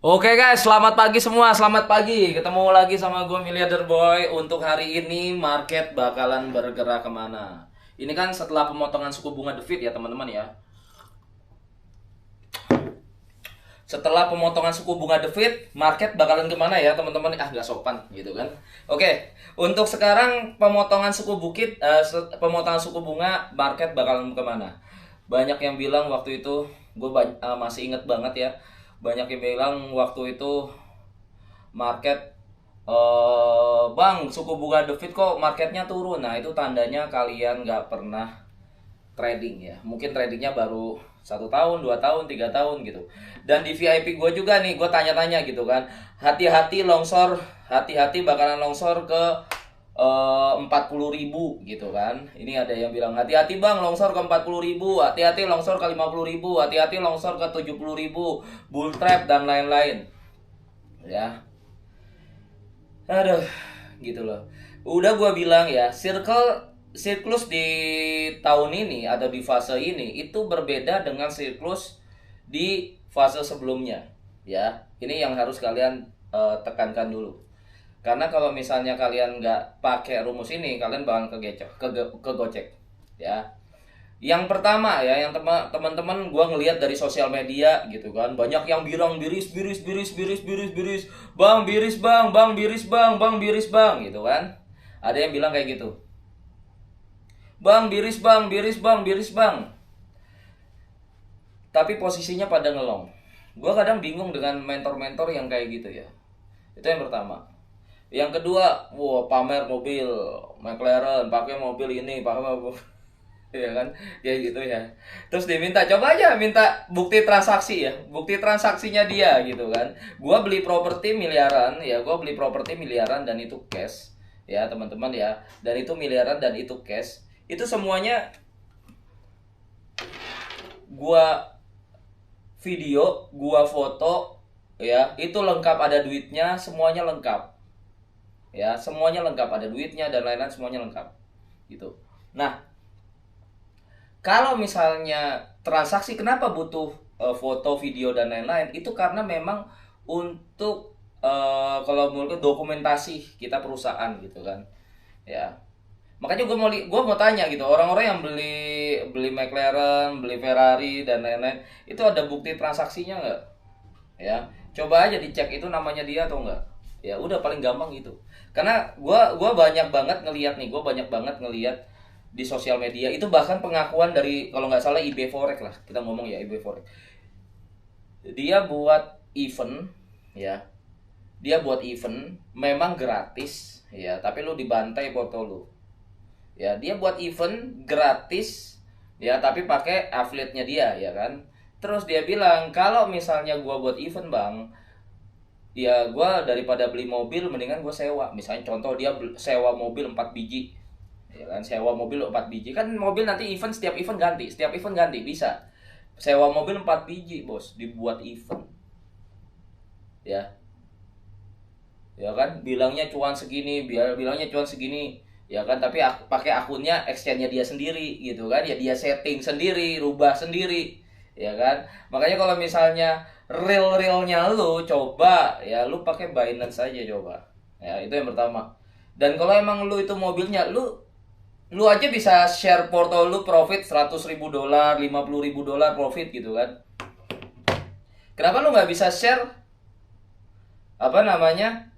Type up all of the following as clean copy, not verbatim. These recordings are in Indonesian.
Oke guys, selamat pagi semua, selamat pagi. Ketemu lagi sama gue Miliarder Boy. Untuk hari ini market bakalan bergerak kemana? Ini kan setelah pemotongan suku bunga The Fed ya teman-teman ya. Setelah pemotongan suku bunga The Fed, market bakalan kemana ya teman-teman? Ah, nggak sopan gitu kan. Oke, untuk sekarang pemotongan suku bunga, market bakalan kemana? Banyak yang bilang waktu itu, gue masih inget banget ya. Banyak yang bilang waktu itu market bang, suku bunga The Fed kok marketnya turun. Nah, itu tandanya kalian nggak pernah trading ya. Mungkin tradingnya baru 1 tahun, 2 tahun, 3 tahun gitu. Dan di VIP gue juga nih, gue tanya-tanya gitu kan. Hati-hati longsor, hati-hati bakalan longsor ke 40.000 gitu kan. Ini ada yang bilang hati-hati bang longsor ke 40.000, hati-hati longsor ke 50.000, hati-hati longsor ke 70.000, bull trap dan lain-lain. Ya, aduh, gitu loh. Udah gua bilang ya, siklus di tahun ini atau di fase ini itu berbeda dengan siklus di fase sebelumnya. Ya, ini yang harus kalian tekankan dulu. Karena kalau misalnya kalian nggak pakai rumus ini, kalian bakal kegocek. Ya, yang pertama ya, yang teman-teman gue ngelihat dari sosial media gitu kan, banyak yang bilang biris biris biris biris biris biris, bang biris bang, bang biris bang, bang biris bang gitu kan. Ada yang bilang kayak gitu, bang biris bang, biris bang, biris bang. Tapi posisinya pada ngelong. Gue kadang bingung dengan mentor-mentor yang kayak gitu ya. Itu yang pertama. Yang kedua, wah pamer mobil McLaren, pakai mobil ini, pakai mobil ya kan, ya gitu ya. Terus diminta coba aja minta bukti transaksi ya, bukti transaksinya dia gitu kan. Gua beli properti miliaran ya, gua beli properti miliaran dan itu cash ya teman-teman ya, dan itu miliaran dan itu cash. Itu semuanya gua video, gua foto ya, itu lengkap, ada duitnya, semuanya lengkap ya, semuanya lengkap, ada duitnya dan lain-lain, semuanya lengkap gitu. Nah, kalau misalnya transaksi, kenapa butuh foto, video dan lain-lain? Itu karena memang untuk kalau menurut dokumentasi kita perusahaan gitu kan. Ya. Makanya gue mau tanya gitu, orang-orang yang beli beli McLaren, beli Ferrari dan lain-lain, itu ada bukti transaksinya nggak? Ya. Coba aja dicek itu namanya dia atau enggak. Ya udah, paling gampang gitu. Karena gua banyak banget ngelihat nih, gue banyak banget ngelihat di sosial media itu, bahkan pengakuan dari, kalau nggak salah, IB Forex lah, kita ngomong ya, IB Forex. Dia buat event ya, dia buat event memang gratis ya, tapi lu dibantai foto lu ya. Dia buat event gratis ya, tapi pakai affiliate-nya dia ya kan. Terus dia bilang kalau misalnya gua buat event bang, ya gua daripada beli mobil mendingan gua sewa. Misalnya contoh, dia sewa mobil 4 biji ya kan, sewa mobil 4 biji kan, mobil nanti event, setiap event ganti, setiap event ganti, bisa sewa mobil 4 biji bos, dibuat event ya. Ya kan, bilangnya cuan segini, bilangnya cuan segini ya kan, tapi pakai akunnya exchange-nya dia sendiri gitu kan ya, dia setting sendiri, rubah sendiri ya kan. Makanya kalau misalnya realnya lu, coba ya lu pakai Binance aja coba ya, itu yang pertama. Dan kalau emang lu itu mobilnya, lu aja bisa share porto lu profit $100.000, $50.000 profit gitu kan. Kenapa lu nggak bisa share apa namanya?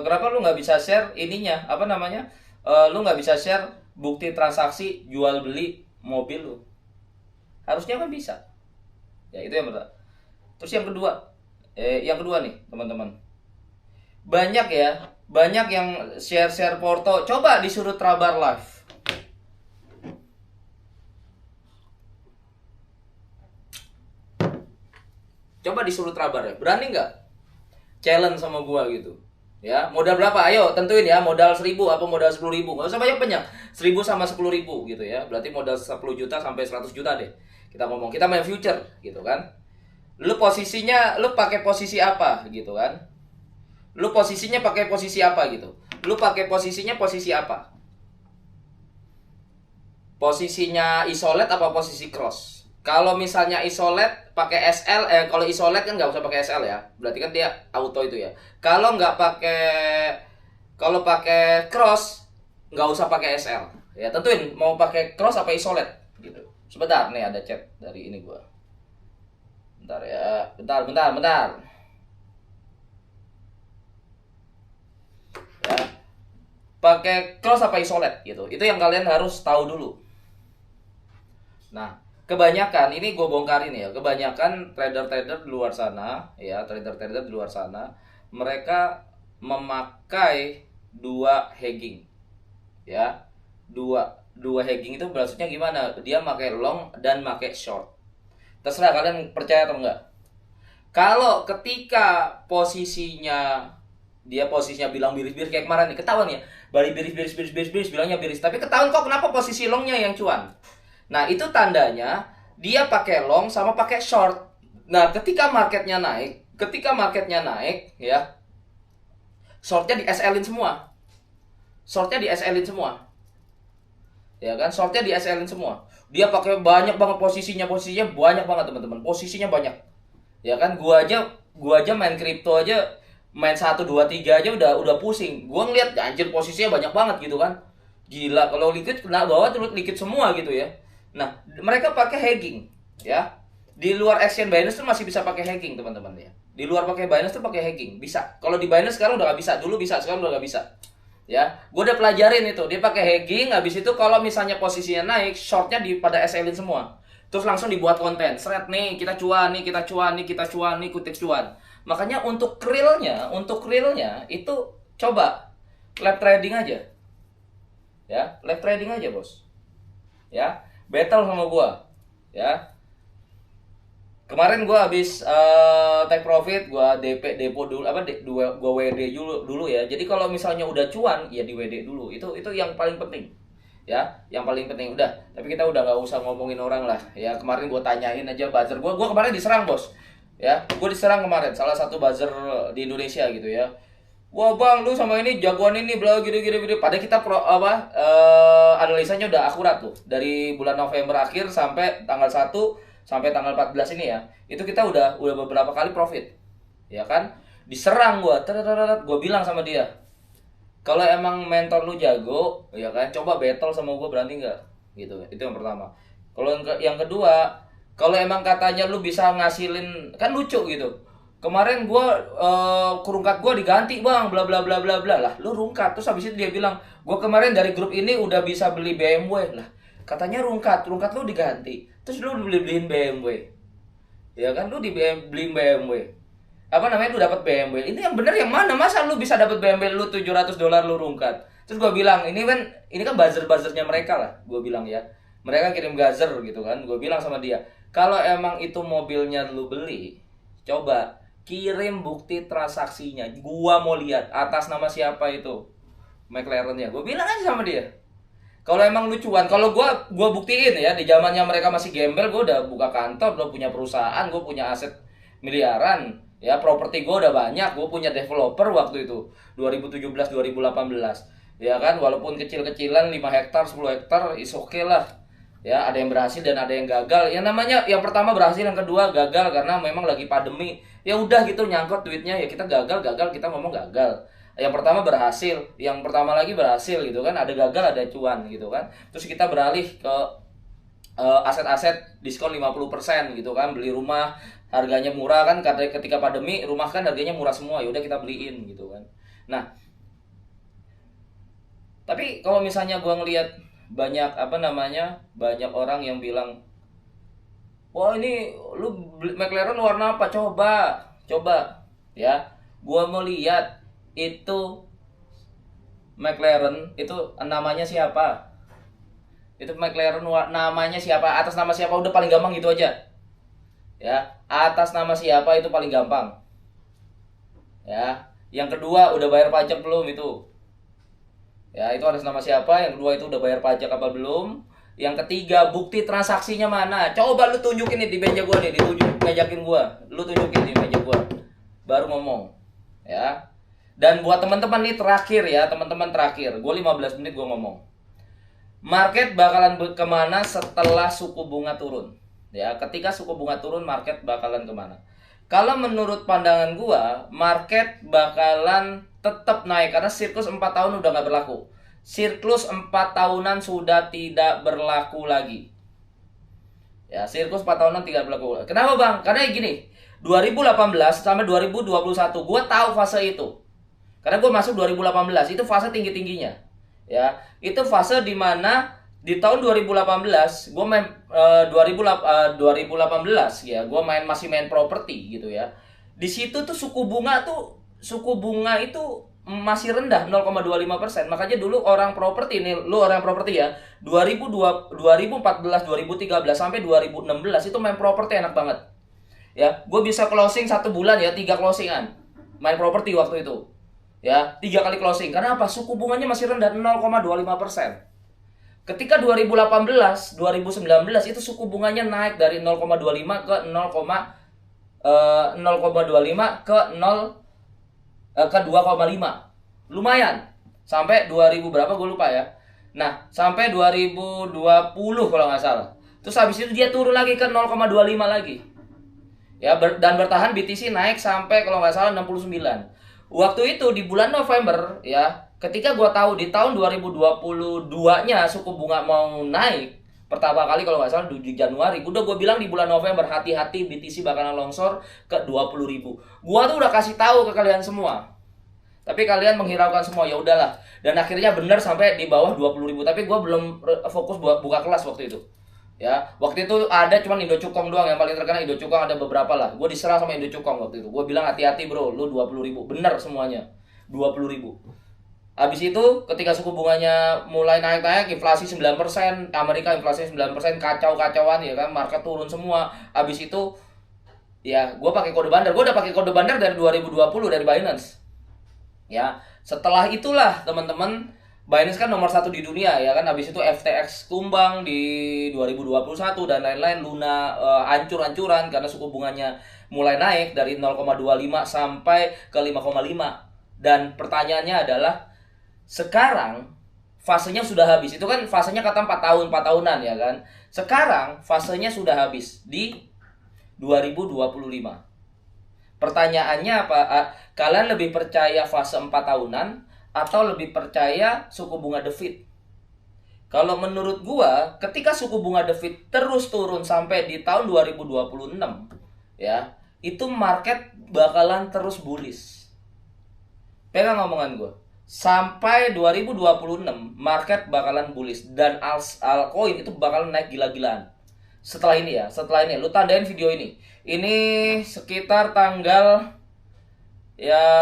Kenapa lu nggak bisa share ininya? Apa namanya? Lu nggak bisa share bukti transaksi jual beli mobil lu? Harusnya kan bisa. Ya itu yang pertama. Terus yang kedua nih teman-teman. Banyak ya, banyak yang share porto. Coba disuruh Trabar Live. Coba disuruh Trabar ya, berani nggak challenge sama gua gitu? Ya, modal berapa? Ayo tentuin ya, modal 1.000 apa modal 10.000? Nggak usah banyak-banyak, 1.000 sama 10.000 gitu ya. Berarti modal 10 juta sampai 100 juta deh. Kita ngomong, kita main future gitu kan. Lu posisinya, lu pakai posisi apa gitu kan? Lu posisinya pakai posisi apa gitu? Lu pakai posisinya posisi apa? Posisinya isolate apa posisi cross? Kalau misalnya isolate pakai SL, kalau isolate kan nggak usah pakai SL ya. Berarti kan dia auto itu ya. Kalau nggak pakai, kalau pakai cross nggak usah pakai SL. Ya tentuin mau pakai cross apa isolate gitu. Sebentar nih ada chat dari ini gua. Bentar ya, bentar. Ya, pakai cross apa isolate gitu. Itu yang kalian harus tahu dulu. Nah, kebanyakan ini gue bongkarin ya, kebanyakan trader-trader di luar sana ya, trader-trader di luar sana mereka memakai dua hedging ya. Dua hedging itu maksudnya gimana? Dia pakai long dan pakai short. Terserah kalian percaya atau enggak. Kalau ketika posisinya bilang biris-biris kayak kemarin nih, ketahuan ya. Balik biris bilangnya biris, tapi ketahuan kok kenapa posisi longnya yang cuan. Nah, itu tandanya dia pakai long sama pakai short. Nah, ketika marketnya naik ya, shortnya di SL-in semua. Ya kan, shortnya di SL-in semua. Dia pakai banyak banget posisinya banyak banget teman-teman. Posisinya banyak. Ya kan, gua aja main kripto aja, main 1 2 3 aja udah pusing. Gua ngeliat anjir posisinya banyak banget gitu kan. Gila, kalau liquid kena bawah tuh liquid semua gitu ya. Nah, mereka pakai hedging ya. Di luar exchange Binance tuh masih bisa pakai hedging teman-teman ya. Di luar pakai Binance tuh pakai hedging bisa. Kalau di Binance sekarang udah nggak bisa. Dulu bisa, sekarang udah nggak bisa. Ya, gue udah pelajarin itu. Dia pakai hedging. Habis itu kalau misalnya posisinya naik, shortnya pada SL-in semua. Terus langsung dibuat konten. Seret nih, kita cuan nih, kutip cuan. Makanya untuk realnya itu coba live trading aja. Ya, live trading aja, Bos. Ya, battle sama gua ya. Kemarin gua habis take profit, gua depo dulu gua WD dulu ya. Jadi kalau misalnya udah cuan ya di WD dulu. Itu yang paling penting. Ya, yang paling penting udah. Tapi kita udah nggak usah ngomongin orang lah. Ya, kemarin gua tanyain aja buzzer gua kemarin diserang, Bos. Ya, gua diserang kemarin salah satu buzzer di Indonesia gitu ya. Wah bang, lu sama ini jagoan ini bla gitu. Padahal kita analisanya udah akurat tuh. Dari bulan November akhir sampai tanggal 1 sampai tanggal 14 ini ya. Itu kita udah beberapa kali profit. Ya kan? Diserang gua. Gua bilang sama dia, kalau emang mentor lu jago, ya kan, coba battle sama gua, berani nggak? Gitu. Itu yang pertama. Kalau yang kedua, kalau emang katanya lu bisa ngasilin, kan lucu gitu. Kemarin gua rungkat gua diganti bang, bla bla bla bla bla lah. Lu rungkat, terus habis itu dia bilang, gua kemarin dari grup ini udah bisa beli BMW lah. Katanya rungkat lu diganti, terus lu beliin BMW, ya kan, lu beliin BMW. Apa namanya, lu dapat BMW. Ini yang bener yang mana? Masa lu bisa dapat BMW lu $700 lu rungkat? Terus gua bilang, ini kan buzzer-buzzernya mereka lah, gua bilang ya. Mereka kirim buzzer gitu kan. Gua bilang sama dia, kalau emang itu mobilnya lu beli, coba kirim bukti transaksinya. Gua mau lihat atas nama siapa itu McLaren-nya. Gua bilang aja sama dia. Kalau emang lucuan, kalau gua buktiin ya, di zamannya mereka masih gembel, gua udah buka kantor, udah punya perusahaan, gua punya aset miliaran, ya, properti gua udah banyak, gua punya developer waktu itu 2017 2018. Ya kan, walaupun kecil-kecilan 5 hektar, 10 hektar is okay lah. Ya, ada yang berhasil dan ada yang gagal. Yang namanya yang pertama berhasil, yang kedua gagal karena memang lagi pandemi. Ya udah gitu, nyangkut duitnya, ya kita gagal, kita ngomong gagal. Yang pertama berhasil, yang pertama lagi berhasil gitu kan, ada gagal ada cuan gitu kan. Terus kita beralih ke aset-aset diskon 50% gitu kan, beli rumah harganya murah kan, karena ketika pandemi rumah kan harganya murah semua, ya udah kita beliin gitu kan. Nah, tapi kalau misalnya gua ngelihat banyak banyak orang yang bilang, wah ini lu McLaren warna apa, coba ya, gua mau lihat itu McLaren itu namanya siapa, itu McLaren namanya siapa, atas nama siapa, udah paling gampang gitu aja ya, atas nama siapa itu paling gampang ya. Yang kedua, udah bayar pajak belum itu ya, itu atas nama siapa. Yang kedua, itu udah bayar pajak apa belum. Yang ketiga, bukti transaksinya mana, coba lu tunjukin nih di meja gua nih, ngajakin gua, lu tunjukin di meja gua, baru ngomong ya. Dan buat teman-teman nih terakhir ya, teman-teman terakhir, gue 15 menit gue ngomong. Market bakalan kemana setelah suku bunga turun, Ya, ketika suku bunga turun, market bakalan kemana? Kalau menurut pandangan gua, market bakalan tetap naik karena siklus 4 tahun udah nggak berlaku. Siklus 4 tahunan sudah tidak berlaku lagi. Ya, siklus 4 tahunan tidak berlaku. Kenapa, Bang? Karena gini, 2018 sampai 2021 gua tahu fase itu. Karena gue masuk 2018, itu fase tinggi-tingginya. Ya, itu fase dimana di tahun 2018 gue main 2018 ya, gue masih main properti gitu ya. Di situ tuh suku bunga itu masih rendah 0,25%. Makanya dulu orang properti ini, lu orang properti ya, 2014, 2013 sampai 2016 itu main properti enak banget. Ya, gue bisa closing 1 bulan ya, 3 closingan main properti waktu itu. Ya, 3 kali closing. Karena apa? Suku bunganya masih rendah 0,25%. Ketika 2018, 2019 itu suku bunganya naik dari 0,25 ke 0,25 ke 2,5. Lumayan. Sampai 2000 berapa gue lupa ya. Nah, sampai 2020 kalau nggak salah. Terus habis itu dia turun lagi ke 0,25 lagi. Ya, dan bertahan BTC naik sampai kalau nggak salah 69. Waktu itu di bulan November ya, ketika gue tahu di tahun 2022-nya suku bunga mau naik pertama kali kalau nggak salah di Januari, udah gue bilang di bulan November hati-hati BTC bakalan longsor ke 20.000. Gue tuh udah kasih tahu ke kalian semua. Tapi kalian menghiraukan semua, ya udahlah. Dan akhirnya benar sampai di bawah 20.000. Tapi gue belum fokus buat buka kelas waktu itu. Ya, waktu itu ada cuman Indo Cukong doang yang paling terkenal. Indo Cukong ada beberapa lah. Gue diserang sama Indo Cukong waktu itu. Gue bilang hati-hati bro, lu 20.000. Bener semuanya, 20.000. Habis itu ketika suku bunganya mulai naik-naik, inflasi 9%, Amerika inflasi 9%, kacau-kacauan ya kan, market turun semua. Habis itu ya gue pakai kode bandar. Gue udah pakai kode bandar dari 2020 dari Binance. Ya, setelah itulah teman-teman, Binance kan nomor 1 di dunia ya kan. Habis itu FTX tumbang di 2021 dan lain-lain. Luna hancur-hancuran karena suku bunganya mulai naik dari 0,25 sampai ke 5,5. Dan pertanyaannya adalah sekarang fasenya sudah habis. Itu kan fasenya kata 4 tahun, 4 tahunan ya kan. Sekarang fasenya sudah habis di 2025. Pertanyaannya apa? Kalian lebih percaya fase 4 tahunan atau lebih percaya suku bunga The Fed? Kalau menurut gua, ketika suku bunga The Fed terus turun sampai di tahun 2026, ya, itu market bakalan terus bullish. Pegang omongan gua. Sampai 2026 market bakalan bullish dan altcoin itu bakalan naik gila-gilaan. Setelah ini lu tandain video ini. Ini sekitar tanggal 2.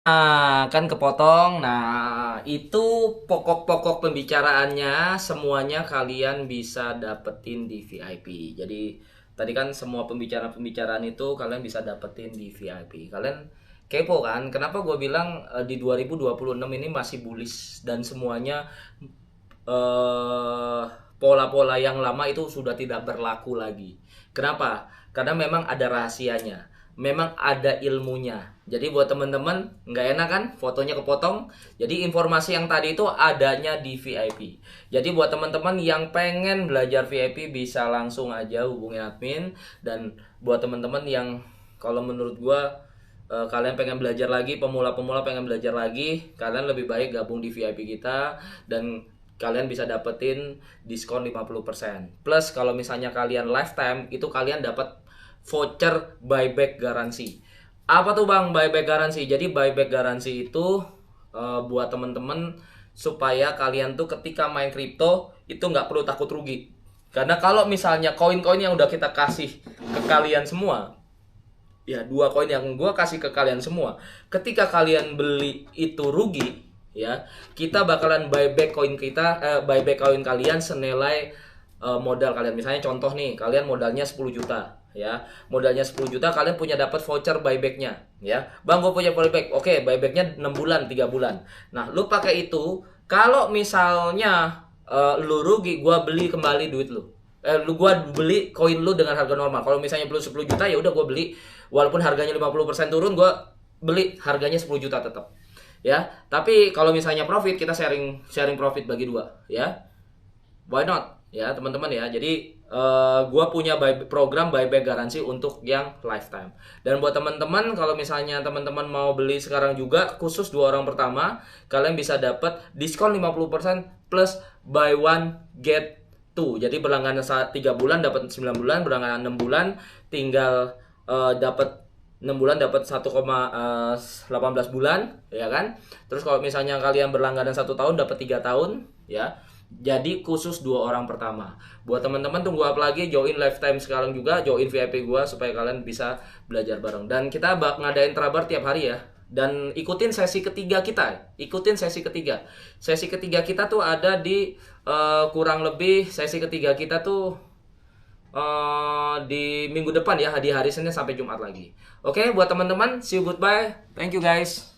Nah, kan kepotong. Nah, itu pokok-pokok pembicaraannya semuanya kalian bisa dapetin di VIP. Jadi, tadi kan semua pembicaraan-pembicaraan itu kalian bisa dapetin di VIP. Kalian kepo kan? Kenapa gue bilang di 2026 ini masih bullish dan semuanya pola-pola yang lama itu sudah tidak berlaku lagi. Kenapa? Karena memang ada rahasianya. Memang ada ilmunya. Jadi buat teman-teman nggak enak kan fotonya kepotong. Jadi informasi yang tadi itu adanya di VIP. Jadi buat teman-teman yang pengen belajar VIP bisa langsung aja hubungi admin. Dan buat teman-teman yang kalau menurut gua kalian pengen belajar lagi, pemula-pemula pengen belajar lagi, kalian lebih baik gabung di VIP kita dan kalian bisa dapetin diskon 50%. Plus kalau misalnya kalian lifetime itu kalian dapat voucher buyback garansi. Apa tuh Bang buyback garansi? Jadi buyback garansi itu buat temen-temen supaya kalian tuh ketika main kripto itu nggak perlu takut rugi. Karena kalau misalnya koin-koin yang udah kita kasih ke kalian semua, ya 2 koin yang gua kasih ke kalian semua, ketika kalian beli itu rugi, ya kita bakalan buyback koin buyback koin kalian senilai modal kalian. Misalnya contoh nih, kalian modalnya 10 juta. ya. Modalnya 10 juta, kalian punya dapat voucher buybacknya, ya. Bang, gue punya buyback. Oke, buybacknya 6 bulan, 3 bulan. Nah, lu pakai itu. Kalau misalnya lu rugi, gue beli kembali duit lu. Gua beli koin lu dengan harga normal. Kalau misalnya perlu 10 juta, ya udah gue beli. Walaupun harganya 50% turun, gue beli harganya 10 juta tetap. Ya, tapi kalau misalnya profit, kita sharing profit bagi dua, ya. Why not? Ya, teman-teman ya. Jadi gua punya program buyback garansi untuk yang lifetime. Dan buat teman-teman, kalau misalnya teman-teman mau beli sekarang juga, khusus 2 orang pertama, kalian bisa dapat diskon 50% plus buy one get 2. Jadi berlangganan 3 bulan dapat 9 bulan, berlangganan 6 bulan tinggal dapat 6 bulan dapat 1,18 bulan, ya kan? Terus kalau misalnya kalian berlangganan 1 tahun dapat 3 tahun, ya. Jadi khusus 2 orang pertama. Buat teman-teman, tunggu apa lagi? Join lifetime sekarang juga, join VIP gua supaya kalian bisa belajar bareng. Dan kita ngadain trabar tiap hari ya. Dan ikutin sesi ketiga kita. Ikutin sesi ketiga. Sesi ketiga kita tuh ada di kurang lebih sesi ketiga kita tuh di minggu depan ya, di hari Senin sampai Jumat lagi. Oke, buat teman-teman, see you, goodbye. Thank you guys.